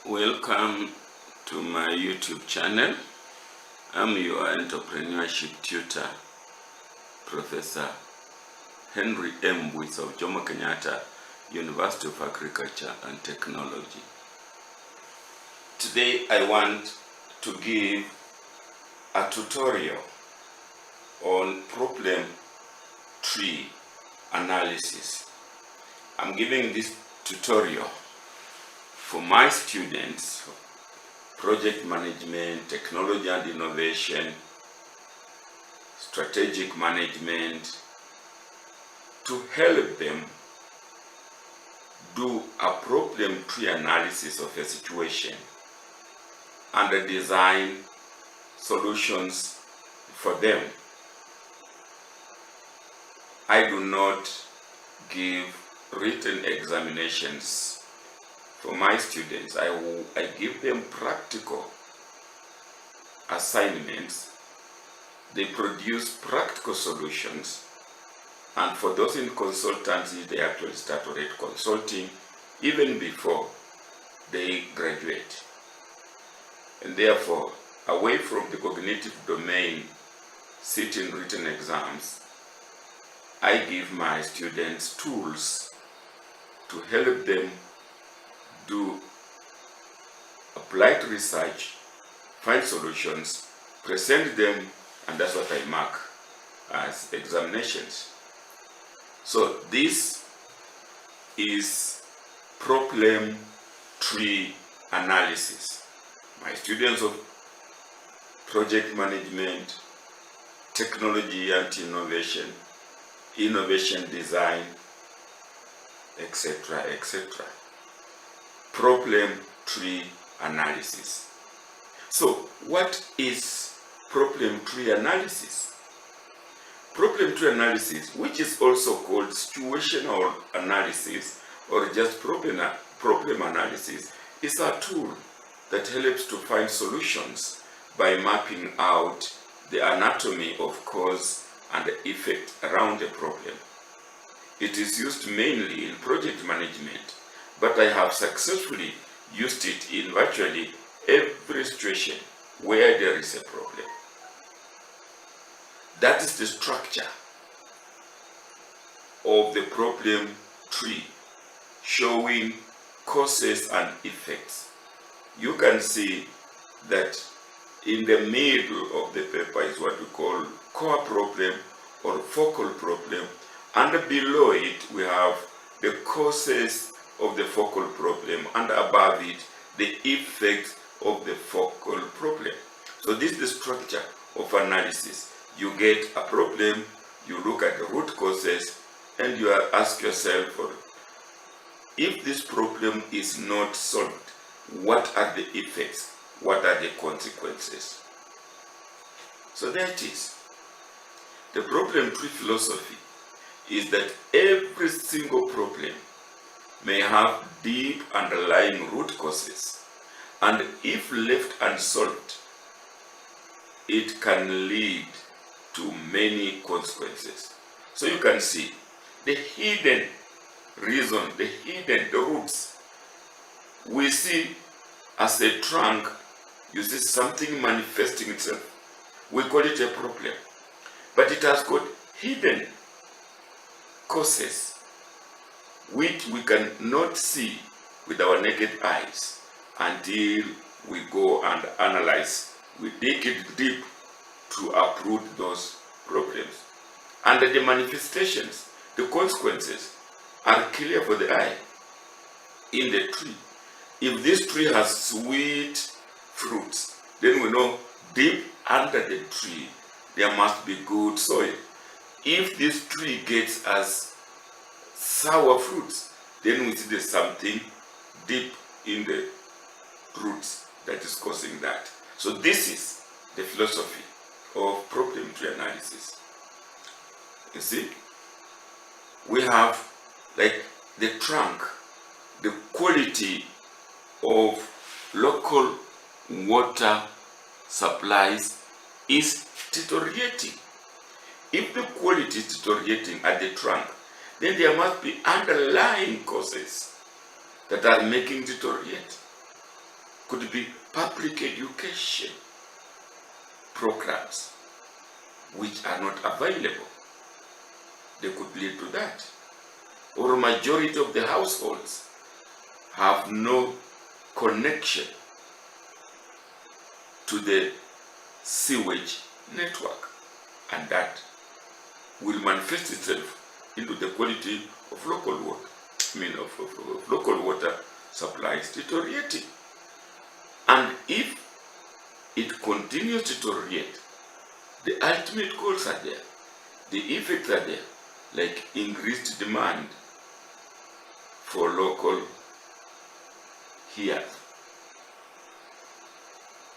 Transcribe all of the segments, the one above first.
Welcome to my YouTube channel. I'm your entrepreneurship tutor, Professor Henry M. Buis of Jomo Kenyatta University of Agriculture and Technology. Today I want to give a tutorial on problem tree analysis. I'm giving this tutorial for my students, project management, technology and innovation, strategic management, to help them do a problem tree analysis of a situation and design solutions for them. I do not give written examinations for my students. I give them practical assignments. They produce practical solutions, and for those in consultancy, they actually start already consulting even before they graduate. And therefore, away from the cognitive domain, sitting written exams, I give my students tools to help them do applied research, find solutions, present them, and that's what I mark as examinations. So this is problem tree analysis. My students of project management, technology and innovation, innovation design, etc., etc. Problem tree analysis. So what is problem tree analysis? Problem tree analysis, which is also called situational analysis or just problem analysis, is a tool that helps to find solutions by mapping out the anatomy of cause and effect around a problem. It is used mainly in project management, but I have successfully used it in virtually every situation where there is a problem. That is the structure of the problem tree, showing causes and effects. You can see that in the middle of the paper is what we call core problem or focal problem, and below it we have the causes of the focal problem, and above it the effects of the focal problem. So this is the structure of analysis. You get a problem, you look at the root causes, and you ask yourself, if this problem is not solved, what are the effects? What are the consequences? So there it is. The problem tree philosophy is that every single problem may have deep underlying root causes, and if left unsolved, it can lead to many consequences. So you can see the hidden reason, the roots. We see as a trunk, you see something manifesting itself. We call it a problem, but it has got hidden causes which we cannot see with our naked eyes until we go and analyze. We dig it deep to uproot those problems. And the manifestations, the consequences, are clear for the eye in the tree. If this tree has sweet fruits, then we know deep under the tree there must be good soil. If this tree gets us sour fruits, then we see there's something deep in the roots that is causing that. So this is the philosophy of problem tree analysis. You see, we have like the trunk, the quality of local water supplies is deteriorating. If the quality is deteriorating at the trunk, then there must be underlying causes that are making deteriorate. could be public education programs which are not available. They could lead to that. Or majority of the households have no connection to the sewage network, and that will manifest itself into the quality of local water, of local water supplies deteriorating. And if it continues to deteriorate, the ultimate goals are there, the effects are there, like increased demand for local heat.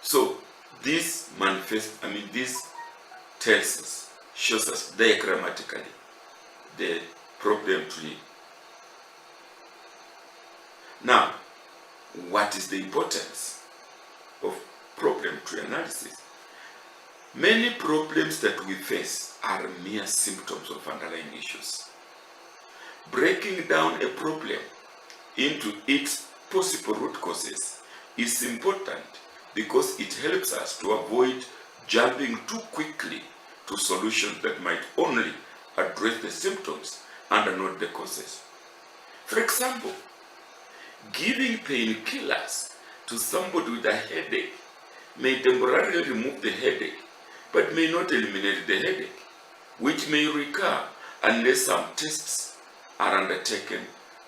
So this manifests, this tells us, shows us diagrammatically the problem tree. Now, what is the importance of problem tree analysis? Many problems that we face are mere symptoms of underlying issues. Breaking down a problem into its possible root causes is important because it helps us to avoid jumping too quickly to solutions that might only address the symptoms and not the causes. For example, giving painkillers to somebody with a headache may temporarily remove the headache, but may not eliminate the headache, which may recur unless some tests are undertaken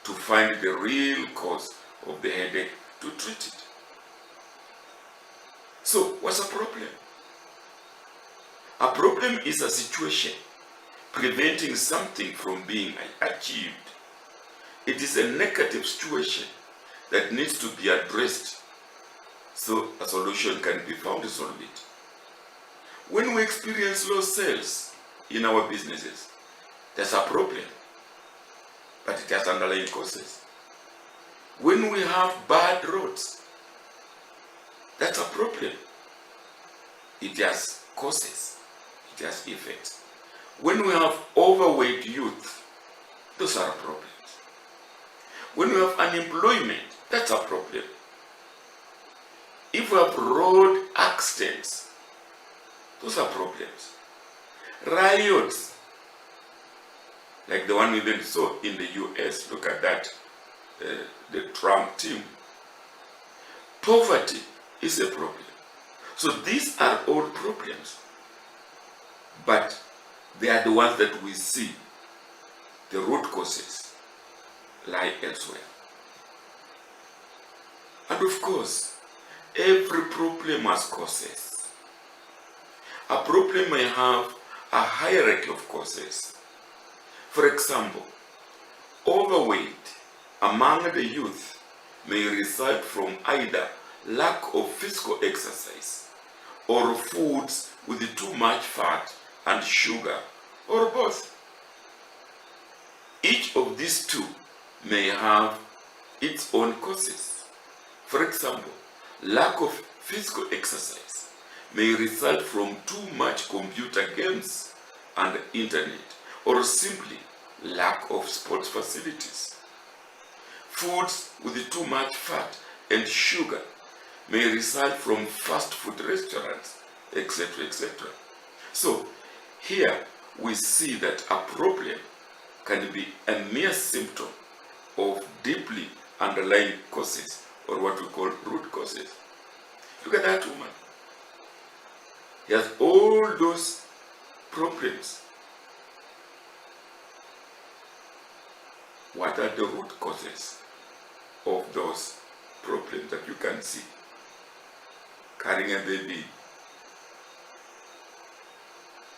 to find the real cause of the headache to treat it. So, what's a problem? A problem is a situation preventing something from being achieved. It is a negative situation that needs to be addressed so a solution can be found to solve it. When we experience low sales in our businesses, there's a problem, but it has underlying causes. When we have bad roads, that's a problem. It has causes, it has effects. When we have overweight youth, those are problems. When we have unemployment, that's a problem. If we have road accidents, those are problems. Riots, like the one we even saw in the US, look at that, the Trump team. Poverty is a problem. So these are all problems, but they are the ones that we see. The root causes lie elsewhere. And of course, every problem has causes. A problem may have a hierarchy of causes. For example, overweight among the youth may result from either lack of physical exercise or foods with too much fat and sugar, or both. Each of these two may have its own causes. For example, lack of physical exercise may result from too much computer games and internet, or simply lack of sports facilities. Foods with too much fat and sugar may result from fast food restaurants, etc., etc. So here we see that a problem can be a mere symptom of deeply underlying causes, or what we call root causes. Look at that woman. He has all those problems. What are the root causes of those problems that you can see? Carrying a baby,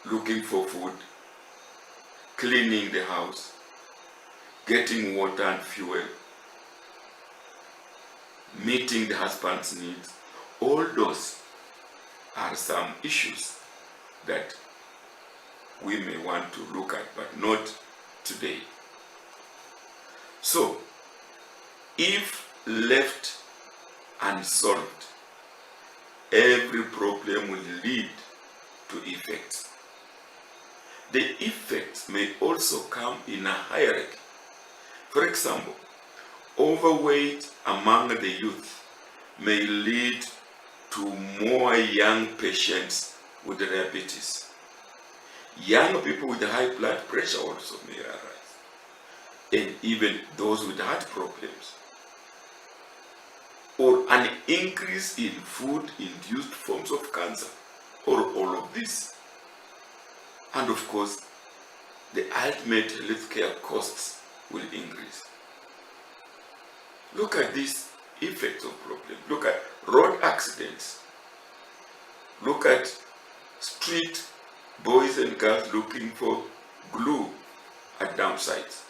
looking for food, cleaning the house, getting water and fuel, meeting the husband's needs. All those are some issues that we may want to look at, but not today. So, if left unsolved, every problem will lead to effects. The effects may also come in a hierarchy. For example, overweight among the youth may lead to more young patients with diabetes. Young people with high blood pressure also may arise, and even those with heart problems, or an increase in food-induced forms of cancer, or all of this. And of course, the ultimate healthcare costs will increase. Look at these effects of problem. Look at road accidents. Look at street boys and girls looking for glue at dump sites.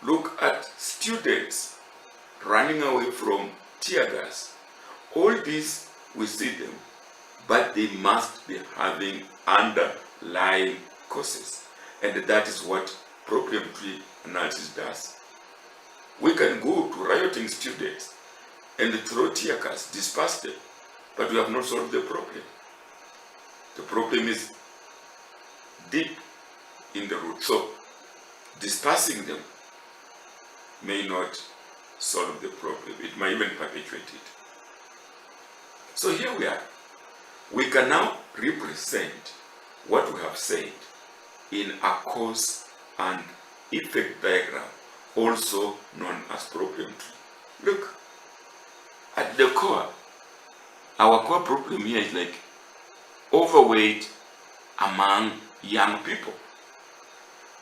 Look at students running away from tear gas. All these, we see them, but they must be having underlying causes. And that is what problem tree analysis does. We can go to rioting students and throw tear gas, disperse them, but we have not solved the problem. The problem is deep in the root. So dispersing them may not solve the problem. It might even perpetuate it. So here we are. We can now represent what we have said in a cause and effect diagram, also known as problem tree. Look, at the core, our core problem here is like overweight among young people.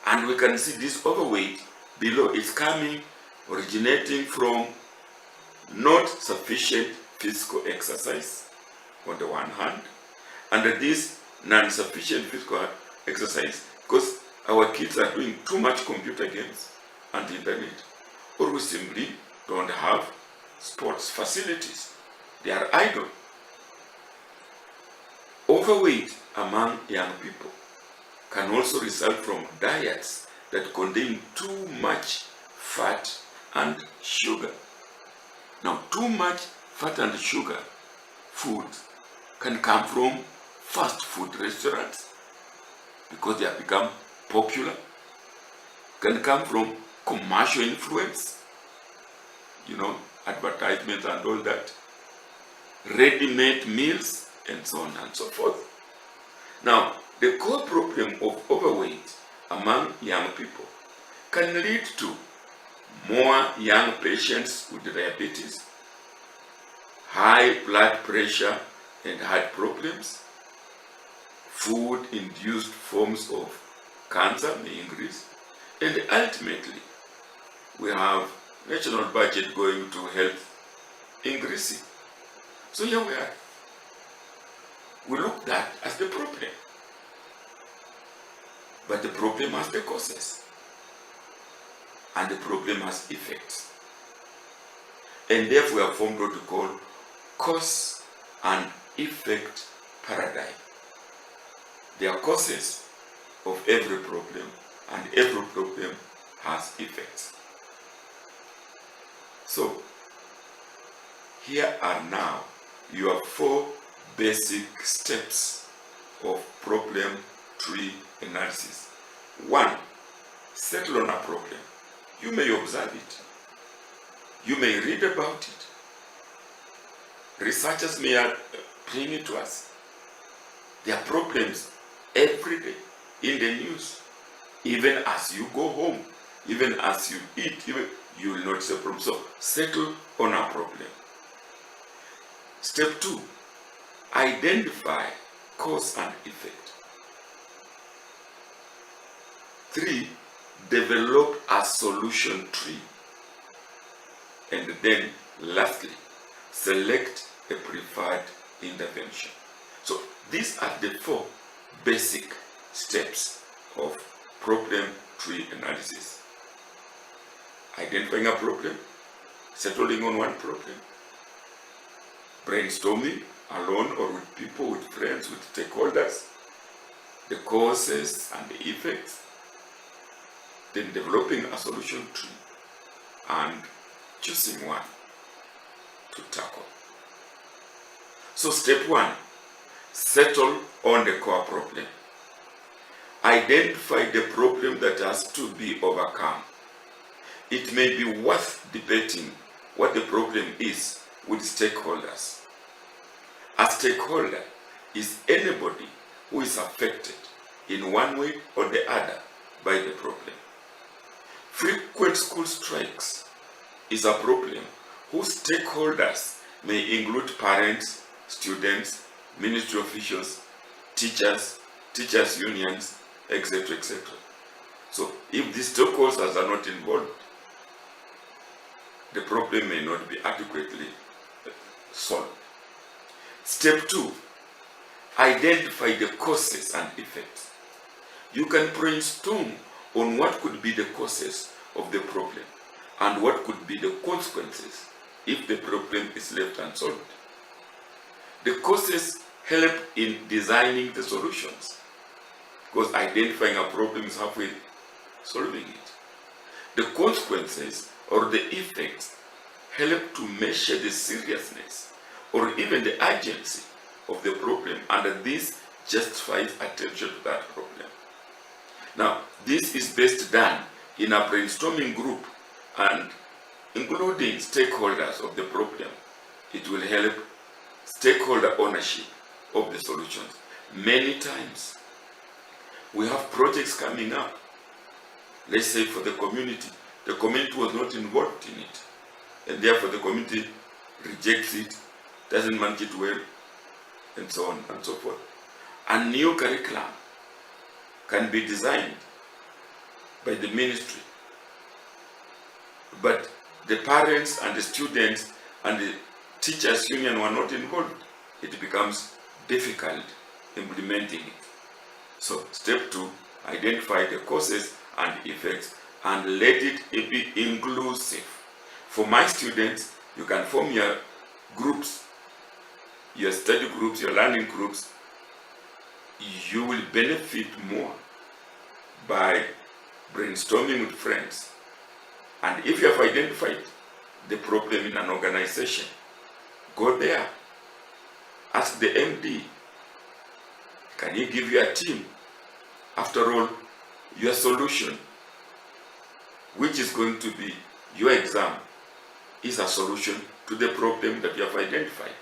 And we can see this overweight below is originating from not sufficient physical exercise on the one hand, and this non-sufficient physical exercise because our kids are doing too much computer games and internet, or we simply don't have sports facilities. They are idle. Overweight among young people can also result from diets that contain too much fat and sugar. Now, too much fat and sugar food can come from fast food restaurants because they have become popular, can come from commercial influence, advertisements and all that, ready-made meals, and so on and so forth. Now, the core problem of overweight among young people can lead to more young patients with diabetes, high blood pressure and heart problems, food-induced forms of cancer may increase, and ultimately, we have national budget going to health increasing. So here we are. We look that as the problem. But the problem has the causes. And the problem has effects. And therefore we have formed what we call cause and effect paradigm. There are causes of every problem, and every problem has effects. So, here are now your 4 basic steps of problem tree analysis. 1, settle on a problem. You may observe it. You may read about it. Researchers may bring it to us. There are problems every day in the news. Even as you go home, even as you eat, you will notice a problem. So settle on a problem. Step 2, identify cause and effect. 3, develop a solution tree. And then lastly, select a preferred intervention. So these are the 4 basic steps of problem tree analysis. Identifying a problem, settling on one problem, brainstorming alone or with people, with friends, with stakeholders, the causes and the effects, then developing a solution tree and choosing one to tackle. So step 1, settle on the core problem. Identify the problem that has to be overcome. It may be worth debating what the problem is with stakeholders. A stakeholder is anybody who is affected in one way or the other by the problem. Frequent school strikes is a problem whose stakeholders may include parents, students, ministry officials, teachers, teachers' unions, etc., etc. So if these stakeholders are not involved, the problem may not be adequately solved. Step 2, identify the causes and effects. You can brainstorm on what could be the causes of the problem and what could be the consequences if the problem is left unsolved. The causes help in designing the solutions, because identifying a problem is halfway solving it. The consequences or the effects help to measure the seriousness or even the urgency of the problem, and this justifies attention to that problem. Now, this is best done in a brainstorming group and including stakeholders of the problem. It will help stakeholder ownership of the solutions. Many times, we have projects coming up, let's say for the community was not involved in it, and therefore the community rejects it, doesn't manage it well, and so on and so forth. A new curriculum can be designed by the ministry, but the parents and the students and the teachers union were not involved. It becomes difficult implementing it. So step 2, identify the causes and effects and let it be inclusive. For my students, you can form your groups, your study groups, your learning groups. You will benefit more by brainstorming with friends. And if you have identified the problem in an organization, go there. Ask the MD, can he give you a team? After all, your solution, which is going to be your exam, is a solution to the problem that you have identified.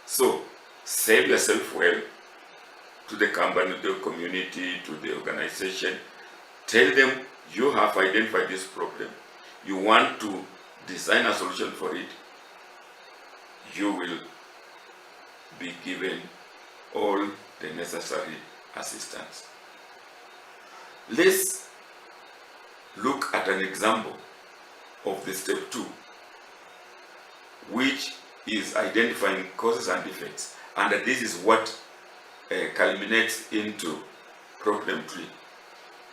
So, sell yourself well to the company, to the community, to the organization. Tell them you have identified this problem. You want to design a solution for it. You will be given all the necessary assistance. Let's look at an example of the step 2, which is identifying causes and effects, and this is what culminates into problem 3.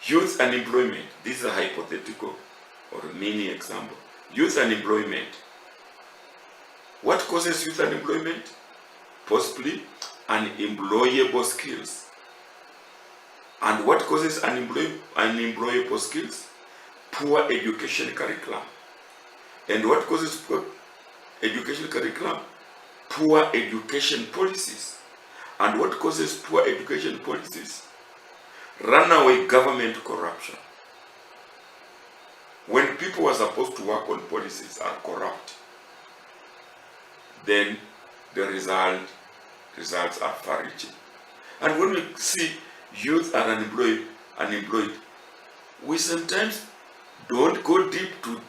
Youth unemployment. This is a hypothetical or a mini example. Youth unemployment. What causes youth unemployment? Possibly unemployable skills. And what causes unemployable skills? Poor education curriculum. And what causes poor education curriculum? Poor education policies. And what causes poor education policies? Runaway government corruption. When people who are supposed to work on policies are corrupt, then the results are far-reaching. And when we see youth are unemployed, we sometimes don't go deep to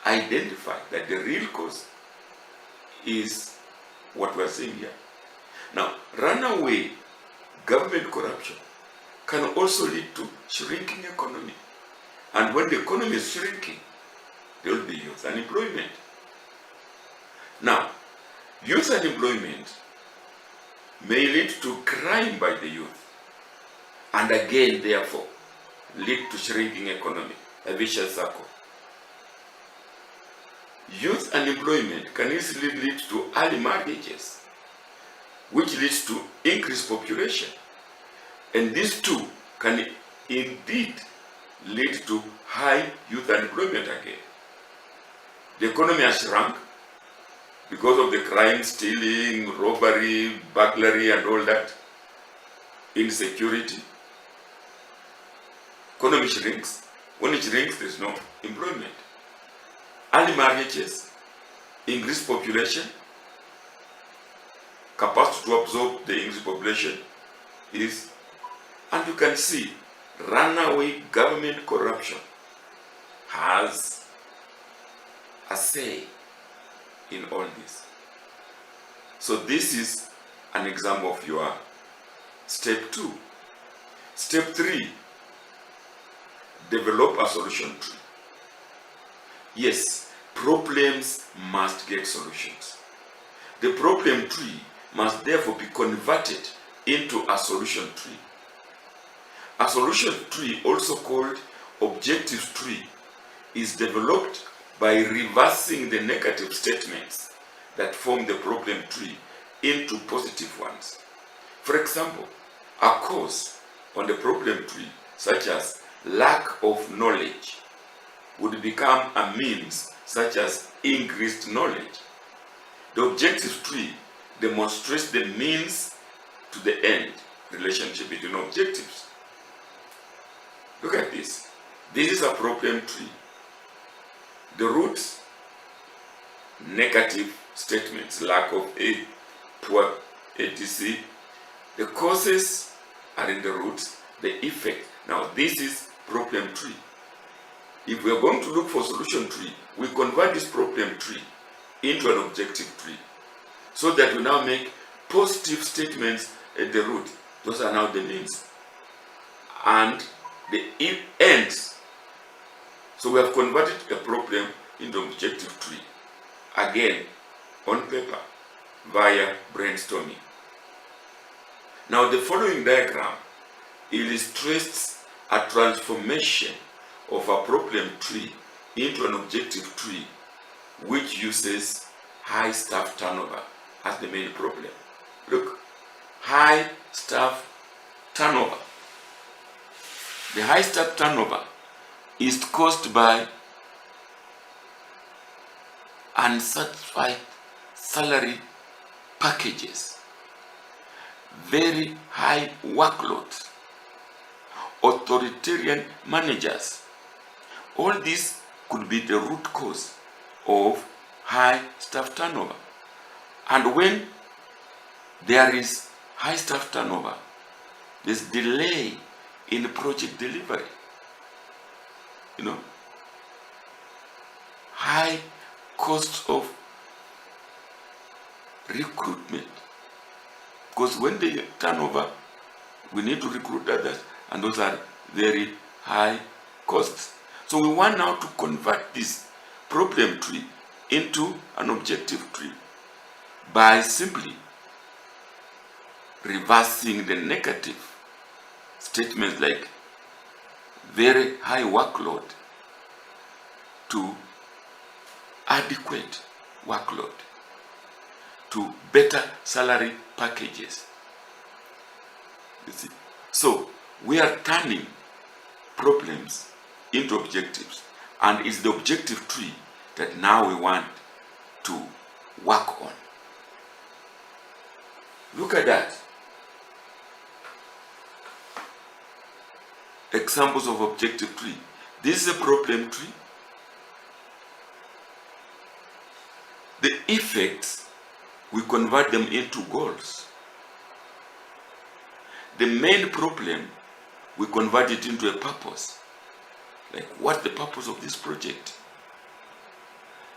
identify that the real cause is what we're seeing here. Now, runaway government corruption can also lead to shrinking economy. And when the economy is shrinking, there will be youth unemployment. Now, youth unemployment may lead to crime by the youth, and again, therefore, lead to shrinking economy, a vicious circle. Youth unemployment can easily lead to early marriages, which leads to increased population. And these two can indeed lead to high youth unemployment again. The economy has shrunk because of the crime, stealing, robbery, burglary, and all that, insecurity. Economy shrinks. When it shrinks, there's no employment. Early marriages, increased population, capacity to absorb the increased population is, and you can see runaway government corruption has a say in all this. So this is an example of your step 2. Step 3, develop a solution tree. Yes, problems must get solutions. The problem tree must therefore be converted into a solution tree. A solution tree, also called objective tree, is developed by reversing the negative statements that form the problem tree into positive ones. For example, a cause on the problem tree, such as lack of knowledge, would become a means such as increased knowledge. The objective tree demonstrates the means to the end relationship between objectives. Look at this. This is a problem tree. The roots, negative statements, lack of a, poor, etc. The causes are in the roots, the effect. Now this is problem tree. If we are going to look for solution tree, we convert this problem tree into an objective tree, so that we now make positive statements at the root. Those are now the means. And the ends. So we have converted a problem into objective tree. Again, on paper, via brainstorming. Now the following diagram illustrates a transformation of a problem tree into an objective tree, which uses high staff turnover as the main problem. Look, high staff turnover. The high staff turnover is caused by unsatisfied salary packages, very high workloads, authoritarian managers. All this could be the root cause of high staff turnover. And when there is high staff turnover, there's delay in project delivery. High costs of recruitment. Because when they turn over, we need to recruit others, and those are very high costs. So we want now to convert this problem tree into an objective tree by simply reversing the negative statements like very high workload to adequate workload, to better salary packages. You see? So we are turning problems into objectives, and it's the objective tree that now we want to work on. Look at that. Examples of objective tree. This is a problem tree. The effects, we convert them into goals. The main problem, we convert it into a purpose. Like, what's the purpose of this project?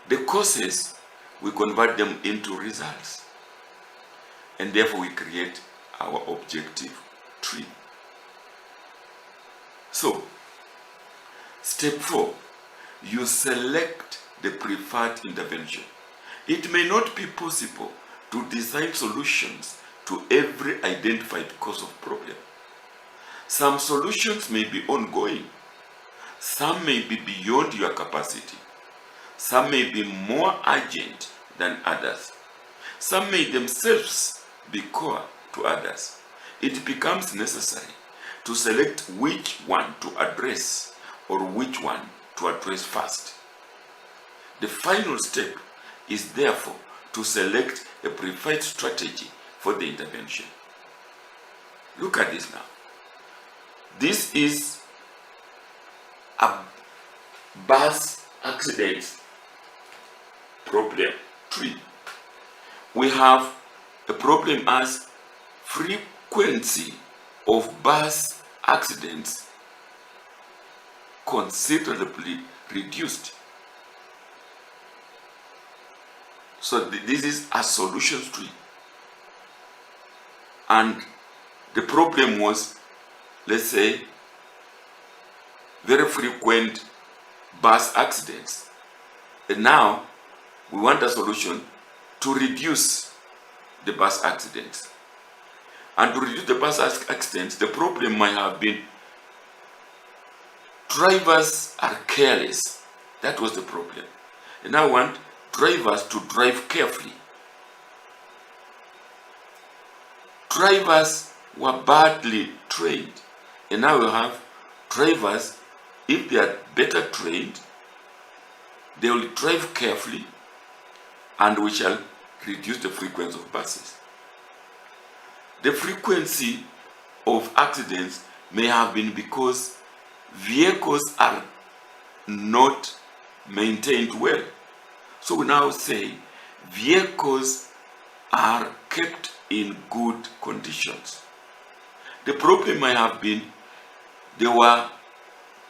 The causes, we convert them into results. And therefore we create our objective tree. So, step 4, you select the preferred intervention. It may not be possible to design solutions to every identified cause of problem. Some solutions may be ongoing. Some may be beyond your capacity. Some may be more urgent than others. Some may themselves be core to others. It becomes necessary to select which one to address or which one to address first. The final step is therefore to select a preferred strategy for the intervention. Look at this now. This is a bus accident problem tree, we have a problem as frequency of bus accidents considerably reduced. So this is a solutions tree. And the problem was, let's say, very frequent bus accidents. And now we want a solution to reduce the bus accidents. And to reduce the bus accidents, the problem might have been drivers are careless. That was the problem. And now we want drivers to drive carefully. Drivers were badly trained. And now we have drivers, if they are better trained, they will drive carefully, and we shall reduce the frequency of buses. The frequency of accidents may have been because vehicles are not maintained well. So we now say vehicles are kept in good conditions. The problem might have been there were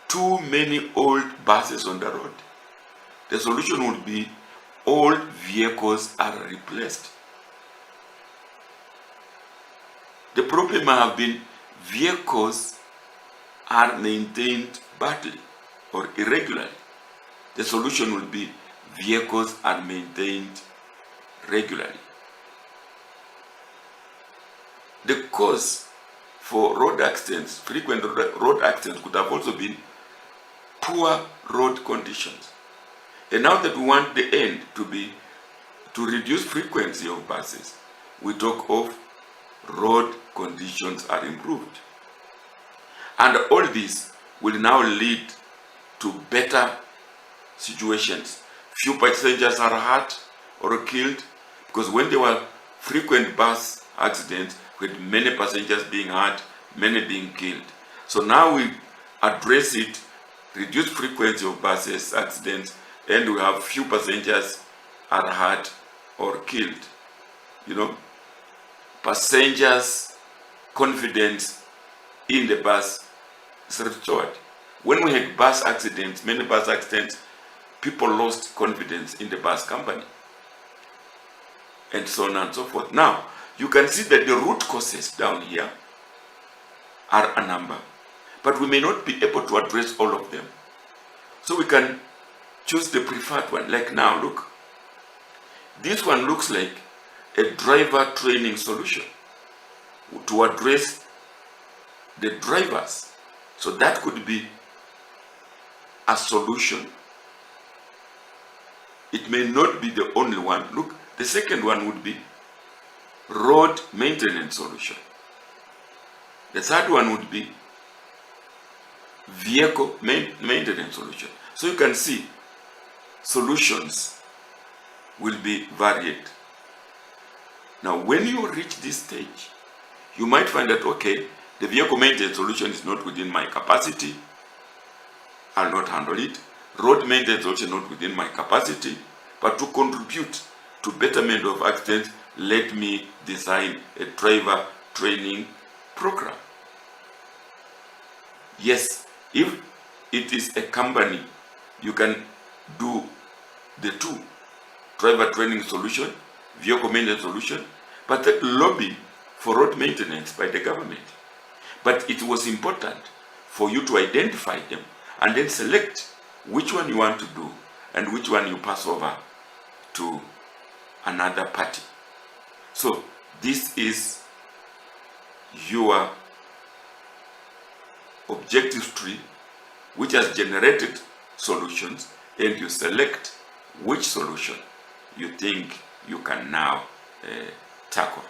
too many old buses on the road. The solution would be old vehicles are replaced. The problem might have been vehicles are maintained badly or irregularly. The solution would be vehicles are maintained regularly. The cause for road accidents, frequent road accidents, could have also been poor road conditions. And now that we want the end to be to reduce frequency of buses, we talk of road conditions are improved. And all this will now lead to better situations. Few passengers are hurt or killed, because when there were frequent bus accidents with many passengers being hurt, many being killed. So now we address it, reduce frequency of buses accidents, and we have few passengers are hurt or killed. Passengers' confidence in the bus is restored. When we had bus accidents, many bus accidents, people lost confidence in the bus company, and so on and so forth. Now, you can see that the root causes down here are a number, but we may not be able to address all of them. So we can choose the preferred one. Like now, look. This one looks like a driver training solution to address the drivers. So that could be a solution. It may not be the only one. Look, the second one would be road maintenance solution. The third one would be vehicle maintenance solution. So you can see solutions will be varied. Now, when you reach this stage, you might find that, okay, the vehicle maintenance solution is not within my capacity. I'll not handle it. Road maintenance solution not within my capacity. But to contribute to betterment of accidents, let me design a driver training program. Yes, if it is a company, you can do the two, driver training solution, vehicle maintenance solution, but that lobby for road maintenance by the government. But it was important for you to identify them and then select which one you want to do and which one you pass over to another party. So this is your objective tree, which has generated solutions, and you select which solution you think you can now tackle.